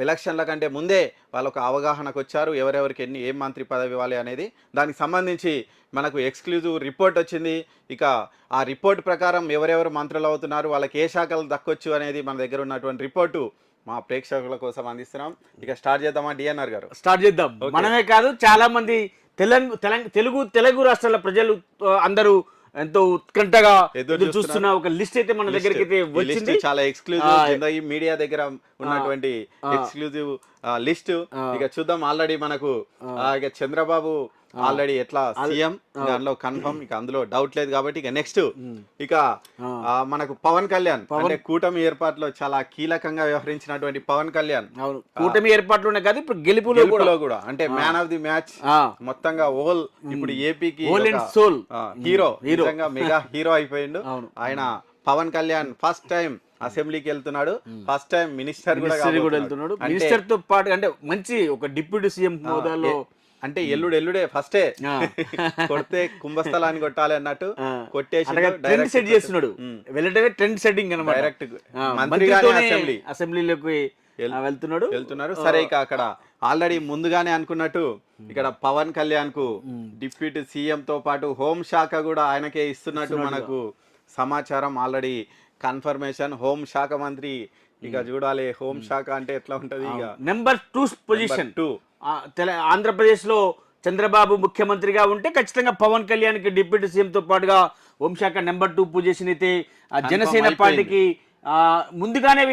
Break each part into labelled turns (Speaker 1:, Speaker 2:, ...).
Speaker 1: ఎలక్షన్ల కంటే ముందే వాళ్ళొక అవగాహనకు వచ్చారు, ఎవరెవరికి ఏం మంత్రి పదవి ఇవ్వాలి అనేది. దానికి సంబంధించి మనకు ఎక్స్క్లూజివ్ రిపోర్ట్ వచ్చింది. ఇక ఆ రిపోర్ట్ ప్రకారం ఎవరెవరు మంత్రులు అవుతున్నారు, వాళ్ళకి ఏ శాఖలు దక్కొచ్చు అనేది మన దగ్గర ఉన్నటువంటి రిపోర్టు మా ప్రేక్షకుల కోసం అందిస్తున్నాం. ఇక స్టార్ట్ చేద్దామా డిఎన్ఆర్ గారు?
Speaker 2: స్టార్ట్ చేద్దాం. మనమే కాదు, చాలా మంది తెలుగు రాష్ట్రాల ప్రజలు అందరూ ఎంతో ఉత్కంఠగా ఎదురు చూస్తున్న ఒక లిస్ట్ అయితే మన దగ్గరికి అయితే వచ్చింది.
Speaker 1: చాలా ఎక్స్క్లూజివ్ మీడియా దగ్గర ఉన్నటువంటి ఎక్స్క్లూజివ్ లిస్ట్. ఇక చూద్దాం. ఆల్రెడీ మనకు ఇక చంద్రబాబు ఆల్రెడీ ఎట్లా సీఎం, దానిలో కన్ఫర్మ్, ఇక అందులో డౌట్ లేదు. కాబట్టి ఇక నెక్స్ట్ ఇక మనకు పవన్ కళ్యాణ్, అంటే కూటమి ఏర్పాటులో చాలా కీలకంగా వ్యవహరించినటువంటి పవన్ కళ్యాణ్.
Speaker 2: కూటమి ఏర్పాట్లోనే కాదు, ఇప్పుడు గెలుపులో కూడా
Speaker 1: అంటే మ్యాన్ ఆఫ్ ది మ్యాచ్ మొత్తంగా ఓల్ ఇప్పుడు ఏపీకి
Speaker 2: సోల్
Speaker 1: హీరో, మెగా హీరో అయిపోయిండు ఆయన. పవన్ కళ్యాణ్ ఫస్ట్ టైం అసెంబ్లీకి వెళ్తున్నాడు, ఫస్ట్ టైం మినిస్టర్ కూడా
Speaker 2: వెళ్తున్నాడు. మినిస్టర్ తో పాటు అంటే మంచి ఒక డిప్యూటీ సీఎం హోదాలో,
Speaker 1: అంటే ఎల్లుడే ఫస్టే కొడితే కుంభస్థలాన్ని కొట్టాలి అన్నట్టు కొట్టేసి
Speaker 2: ట్రెండ్ సెట్ చేస్తున్నాడు. వెళ్ళటమే ట్రెండ్ సెట్టింగ్ అన్నమాట.
Speaker 1: డైరెక్ట్ మంత్రిగానే
Speaker 2: అసెంబ్లీలోకి
Speaker 1: వెళ్తున్నారు. సరే, ఇక అక్కడ ఆల్రెడీ ముందుగానే అనుకున్నట్టు ఇక్కడ పవన్ కళ్యాణ్ కు డిప్యూటీ సీఎం తో పాటు హోం శాఖ కూడా ఆయనకే ఇస్తున్నట్టు మనకు సమాచారం. Already confirmation. హోం శాఖ మంత్రి ఇక చూడాలి హోం శాఖ అంటే ఎట్లా ఉంటది. ఇక
Speaker 2: నెంబర్ 2 పొజిషన్. ఆంధ్రప్రదేశ్ లో చంద్రబాబు ముఖ్యమంత్రిగా ఉంటే ఖచ్చితంగా పవన్ కళ్యాణ్ కి డిప్యూటీ సీఎం తో పాటుగా హోంశాఖ నెంబర్ 2 పొజిషన్ అయితే జనసేన పార్టీకి ముందుగానే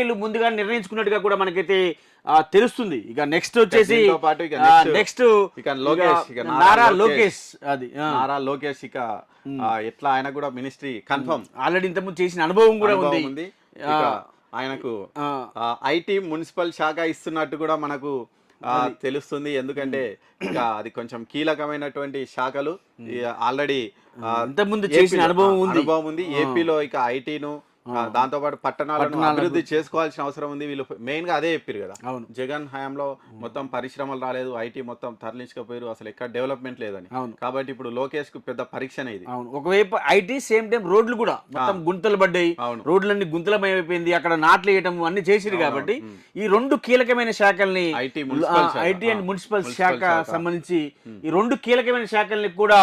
Speaker 2: నిర్ణయించుకున్నట్టుగా కూడా మనకైతే తెలుస్తుంది. ఇక నెక్స్ట్ వచ్చేసి నెక్స్ట్ నారా లోకేష్. అది
Speaker 1: నారా లోకేష్ ఇక ఎట్లా ఆయన కూడా మినిస్ట్రీ కన్ఫర్మ్,
Speaker 2: ఆల్రెడీ ఇంతకుముందు చేసిన అనుభవం కూడా ఉంది
Speaker 1: ఆయనకు. ఐటీ మున్సిపల్ శాఖ ఇస్తున్నట్టు కూడా మనకు తెలుస్తుంది. ఎందుకంటే ఇక అది కొంచెం కీలకమైనటువంటి శాఖలు. ఆల్రెడీ
Speaker 2: ఇంతకుముందు చేసిన అనుభవం ఉంది
Speaker 1: ఏపీలో. ఇక ఐటీను దాంతో పాటు పట్టణాలను అభివృద్ధి చేసుకోవాల్సిన అవసరం ఉంది. వీళ్ళు మెయిన్ గా అదే చెప్పారు కదా. జగన్ హయాంలో మొత్తం పరిశ్రమలు రాలేదు, ఐటీ మొత్తం తరలించకపోయారు, అసలు ఎక్కడ డెవలప్మెంట్ లేదని. కాబట్టి ఇప్పుడు లోకేష్ కు పెద్ద పరీక్షనే ఇది.
Speaker 2: ఒకవైపు ఐటీ, సేమ్ టైం రోడ్లు కూడా మొత్తం గుంతలు పడ్డాయి, రోడ్లన్నీ గుంతలమైపోయింది, అక్కడ నాట్లు వేయటం అన్ని చేసిరు. కాబట్టి ఈ 2 కీలకమైన శాఖల్ని, ఐటీ అండ్ మున్సిపల్ శాఖ సంబంధించి ఈ 2 కీలకమైన శాఖల్ని కూడా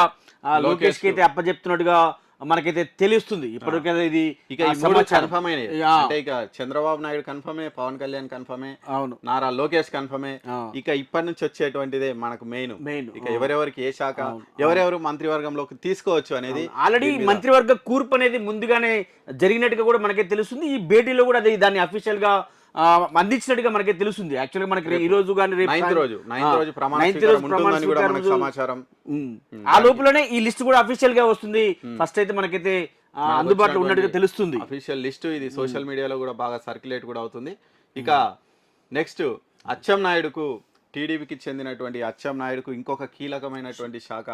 Speaker 2: లోకేష్ కి అయితే అప్పచెప్తున్నట్టుగా మనకైతే తెలుస్తుంది. ఇప్పటికైతే ఇది
Speaker 1: ఇక కన్ఫర్మే. అంటే ఇక చంద్రబాబు నాయుడు కన్ఫర్మే, పవన్ కళ్యాణ్ కన్ఫర్మే, అవును, నారా లోకేష్ కన్ఫర్మే. ఇక ఇప్పటి నుంచి వచ్చేటువంటిదే మనకు మెయిన్. ఇక ఎవరెవరికి ఏ శాఖ, ఎవరెవరు మంత్రివర్గంలోకి తీసుకోవచ్చు అనేది
Speaker 2: ఆల్రెడీ మంత్రివర్గ కూర్పు అనేది ముందుగానే జరిగినట్టుగా కూడా మనకైతే తెలుస్తుంది. ఈ భేటీలో కూడా దాన్ని అఫీషియల్ గా అందించినట్టుగా మనకి తెలుస్తుంది. యాక్చువల్గా మనకి ఈ రోజు కానీ
Speaker 1: సమాచారం
Speaker 2: ఆ లోపలనే ఈ లిస్ట్ కూడా అఫీషియల్ గా వస్తుంది. ఫస్ట్ అయితే మనకైతే అందుబాటులో ఉన్నట్టుగా తెలుస్తుంది
Speaker 1: అఫీషియల్ లిస్ట్. ఇది సోషల్ మీడియాలో కూడా బాగా సర్క్యులేట్ కూడా అవుతుంది. ఇక నెక్స్ట్ అచ్చెన్నాయుడుకు, టీడీపీకి చెందినటువంటి అచ్చెన్నాయుడుకు ఇంకొక కీలకమైనటువంటి శాఖ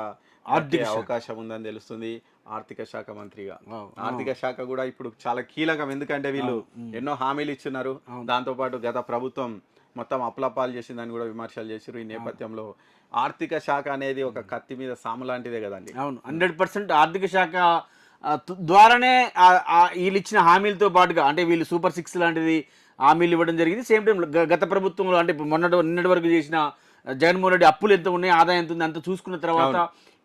Speaker 1: ఆర్థిక అవకాశం ఉందని తెలుస్తుంది. ఆర్థిక శాఖ మంత్రిగా. ఆర్థిక శాఖ కూడా ఇప్పుడు చాలా కీలకం. ఎందుకంటే వీళ్ళు ఎన్నో హామీలు ఇచ్చున్నారు. దాంతో పాటు గత ప్రభుత్వం మొత్తం అప్లపాలు చేసిందని కూడా విమర్శలు చేశారు. ఈ నేపథ్యంలో ఆర్థిక శాఖ అనేది ఒక కత్తి మీద సాము లాంటిదే కదండి.
Speaker 2: అవును, 100% ఆర్థిక శాఖ ద్వారానే వీళ్ళు ఇచ్చిన హామీలతో పాటుగా, అంటే వీళ్ళు సూపర్ 6 లాంటిది హామీలు ఇవ్వడం జరిగింది. సేమ్ టైం గత ప్రభుత్వంలో, అంటే నిన్నటి వరకు చేసిన జగన్మోహన్ రెడ్డి అప్పులు ఎంత ఉన్నాయి, ఆదాయం ఎంత ఉంది, అంత చూసుకున్న తర్వాత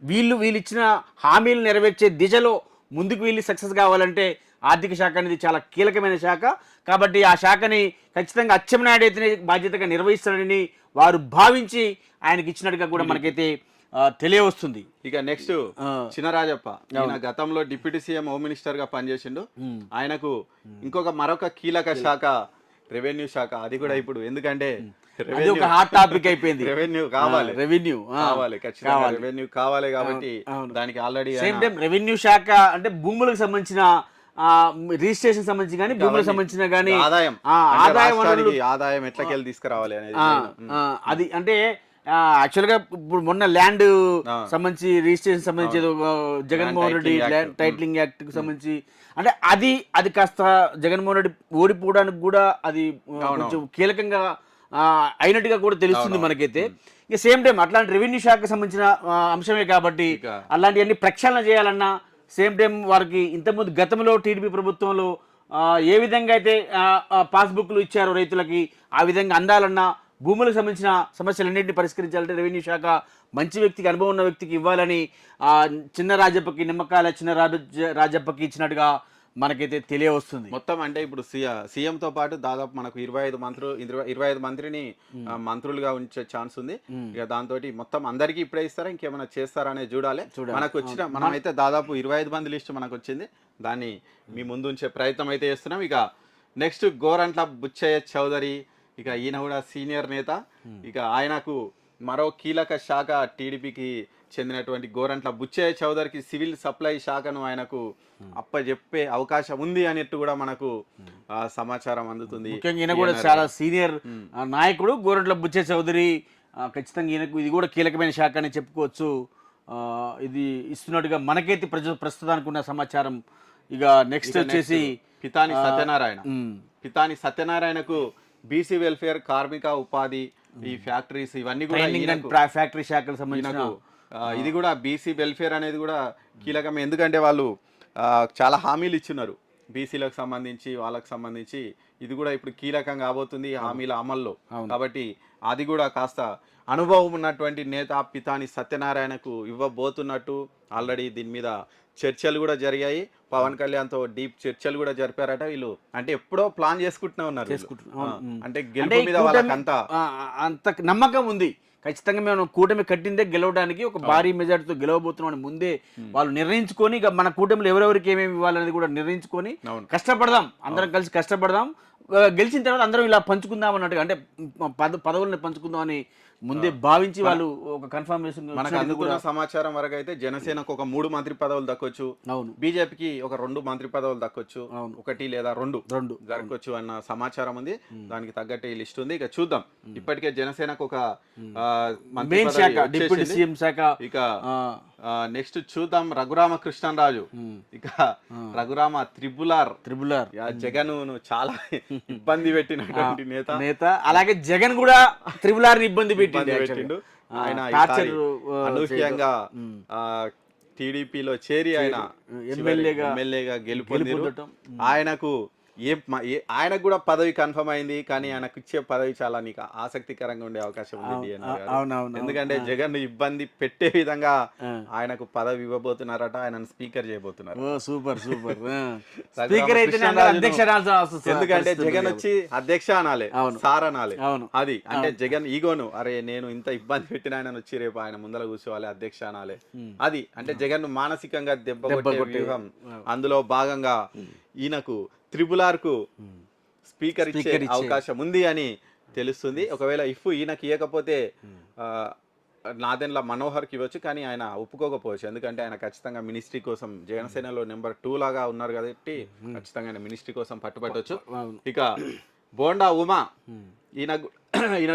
Speaker 2: వీళ్ళు ఇచ్చిన హామీలు నెరవేర్చే దిశలో ముందుకు వీళ్ళు సక్సెస్ కావాలంటే ఆర్థిక శాఖ అనేది చాలా కీలకమైన శాఖ. కాబట్టి ఆ శాఖని ఖచ్చితంగా అచ్చెన్నాయుడు అయితే బాధ్యతగా నిర్వహిస్తారని వారు భావించి ఆయనకి ఇచ్చినట్టుగా కూడా మనకైతే తెలియవస్తుంది.
Speaker 1: ఇక నెక్స్ట్ చినరాజప్ప, ఈయన గతంలో డిప్యూటీ సీఎం హోమ్ మినిస్టర్ గా పనిచేసిండు. ఆయనకు మరొక కీలక శాఖ రెవెన్యూ శాఖ. అది కూడా ఇప్పుడు ఎందుకంటే
Speaker 2: ఒక హాట్ టాపిక్ అయిపోయింది.
Speaker 1: రెవెన్యూ కావాలి ఖచ్చితంగా రెవెన్యూ కావాలి. కాబట్టి దానికి ఆల్రెడీ
Speaker 2: సేమ్ టైం రెవెన్యూ శాఖ అంటే భూములకు సంబంధించిన రిజిస్ట్రేషన్ సంబంధించి కానీ, భూములకు సంబంధించిన కానీ
Speaker 1: ఆదాయం ఎట్లకెళ్ళి తీసుకురావాలి అనేది
Speaker 2: అది. అంటే యాక్చువల్ గా ఇప్పుడు మొన్న ల్యాండ్ సంబంధించి రిజిస్ట్రేషన్ సంబంధించి Jaganmohan Reddy land titling act కు సంబంధించి, అంటే అది కాస్త జగన్మోహన్ రెడ్డి ఓడిపోవడానికి కూడా అది కొంచెం కీలకంగా అయినట్టుగా కూడా తెలుస్తుంది మనకైతే. ఇక సేమ్ టైం అట్లాంటి రెవెన్యూ శాఖకు సంబంధించిన అంశమే కాబట్టి అలాంటివన్నీ ప్రక్షాళన చేయాలన్నా, సేమ్ టైం వారికి ఇంతకుముందు గతంలో టీడీపీ ప్రభుత్వంలో ఏ విధంగా అయితే పాస్బుక్లు ఇచ్చారో రైతులకి ఆ విధంగా అందాలన్నా భూములకు సంబంధించిన సమస్యలన్నింటినీ పరిష్కరించాలంటే రెవెన్యూ శాఖ మంచి వ్యక్తికి, అనుభవం ఉన్న వ్యక్తికి ఇవ్వాలని చిన్న రాజప్పకి, నిమ్మకాయల చిన్న రాజప్పకి ఇచ్చినట్టుగా మనకైతే తెలియవస్తుంది.
Speaker 1: మొత్తం అంటే ఇప్పుడు సీఎంతో పాటు దాదాపు మనకు 25 మంత్రిని మంత్రులుగా ఉంచే ఛాన్స్ ఉంది. ఇక దాంతో మొత్తం అందరికీ ఇప్పుడే ఇస్తారా, ఇంకేమైనా చేస్తారా అనేది చూడాలి. మనకు వచ్చిన మనమైతే దాదాపు 25 మంది లిస్ట్ మనకు వచ్చింది. దాన్ని మీ ముందు ఉంచే ప్రయత్నం అయితే చేస్తున్నాం. ఇక నెక్స్ట్ గోరంట్ల బుచ్చయ్య చౌదరి, ఇక ఈయన కూడా సీనియర్ నేత. ఇక ఆయనకు మరో కీలక శాఖ టీడీపీకి చెందినటువంటి గోరంట్ల బుచ్చయ్య చౌదరికి సివిల్ సప్లై శాఖను ఆయనకు అప్పచెప్పే అవకాశం ఉంది అన్నట్టు కూడా మనకు సమాచారం అందుతుంది.
Speaker 2: ముఖ్యంగా ఈయన కూడా చాలా సీనియర్ నాయకుడు గోరంట్ల బుచ్చయ్య చౌదరి. ఖచ్చితంగా ఈయనకు ఇది కూడా కీలకమైన శాఖ అని చెప్పుకోవచ్చు. ఇది ఇస్తున్నట్టుగా మనకైతే ప్రస్తుతానికి ఉన్న సమాచారం. ఇక నెక్స్ట్ వచ్చేసి
Speaker 1: పితాని సత్యనారాయణకు బీసీ వెల్ఫేర్, కార్మిక ఉపాధి, ఈ ఫ్యాక్టరీస్ ఇవన్నీ కూడా
Speaker 2: ఫ్యాక్టరీ శాఖలకు సంబంధించిన
Speaker 1: ఇది కూడా బీసీ వెల్ఫేర్ అనేది కూడా కీలకం. ఎందుకంటే వాళ్ళు చాలా హామీలు ఇచ్చున్నారు బీసీలకు సంబంధించి, వాళ్ళకి సంబంధించి. ఇది కూడా ఇప్పుడు కీలకం కాబోతుంది హామీల అమల్లో. కాబట్టి అది కూడా కాస్త అనుభవం ఉన్నటువంటి నేత పితాని సత్యనారాయణకు ఇవ్వబోతున్నట్టు ఆల్రెడీ దీని మీద చర్చలు కూడా జరిగాయి. పవన్ కళ్యాణ్తో డీప్ చర్చలు కూడా జరిపారట వీళ్ళు. అంటే ఎప్పుడో ప్లాన్ చేసుకుంటూనే ఉన్నారు. అంటే గెలుపు మీద వాళ్ళకంతా
Speaker 2: అంత నమ్మకం ఉంది. ఖచ్చితంగా మేము కూటమి కట్టిందే గెలవడానికి, ఒక భారీ మెజార్టీతో గెలవబోతున్నాం ముందే వాళ్ళు నిర్ణయించుకొని, ఇక మన కూటమిలో ఎవరెవరికి ఏమేమి ఇవ్వాలనేది కూడా నిర్ణయించుకొని కష్టపడదాం, అందరం కలిసి కష్టపడదాం. గెలిచిన తర్వాత అందరం ఇలా పంచుకుందాం అన్నట్టుగా, అంటే పదవులను పంచుకుందాం అని ముందే భావించి వాళ్ళు ఒక కన్ఫర్మేషన్.
Speaker 1: మనకు అందుకున్న సమాచారం వరకు అయితే జనసేనకు ఒక 3 మంత్రి పదవులు దక్కొచ్చు, బీజేపీకి ఒక 2 మంత్రి పదవులు దక్కొచ్చు, 1 లేదా 2 దక్కొచ్చు అన్న సమాచారం ఉంది. దానికి తగ్గట్టు ఈ లిస్ట్ ఉంది. ఇక చూద్దాం. ఇప్పటికే జనసేనకు ఒక
Speaker 2: డిప్యూటీ సీఎం శాఖ.
Speaker 1: ఇక నెక్స్ట్ చూద్దాం రఘురామ కృష్ణరాజు. ఇక రఘురామ త్రిబులార్ జగన్ చాలా ఇబ్బంది పెట్టినటువంటి నేత.
Speaker 2: అలాగే జగన్ కూడా త్రిబులార్ ని ఇబ్బంది పెట్టిండు.
Speaker 1: ఆయన అనూహ్యంగా టీడీపీలో చేరి ఆయన ఎమ్మెల్యేగా గెలుపొందారు. ఆయనకు ఆయనకు కూడా పదవి కన్ఫర్మ్ అయింది. కానీ ఆయనకు ఇచ్చే పదవి చాలా నీకు ఆసక్తికరంగా ఉండే అవకాశం ఉంది. ఎందుకంటే జగన్ ఇబ్బంది పెట్టే విధంగా ఆయనకు పదవి ఇవ్వబోతున్నారట. ఆయన స్పీకర్ చేయబోతున్నారు.
Speaker 2: Super super.
Speaker 1: ఎందుకంటే జగన్ వచ్చి అధ్యక్ష అనాలి, సార్ అనాలి. అది అంటే జగన్ ఈగోను, అరే నేను ఇంత ఇబ్బంది పెట్టిన ఆయన వచ్చి రేపు ఆయన ముందర కూర్చోవాలి, అధ్యక్ష అనాలి. అది అంటే జగన్ మానసికంగా దెబ్బ కొట్టే వ్యూహం. అందులో భాగంగా ఈయనకు త్రిబులార్కు స్పీకర్ ఇచ్చే అవకాశం ఉంది అని తెలుస్తుంది. ఒకవేళ ఈయనకి ఇవ్వకపోతే నాదెండ్ల మనోహర్కి ఇవ్వచ్చు. కానీ ఆయన ఒప్పుకోకపోవచ్చు. ఎందుకంటే ఆయన ఖచ్చితంగా మినిస్ట్రీ కోసం జనసేనలో నెంబర్ 2 లాగా ఉన్నారు కాబట్టి ఖచ్చితంగా ఆయన మినిస్ట్రీ కోసం పట్టుబట్టవచ్చు. ఇక బోండా ఉమా ఈయన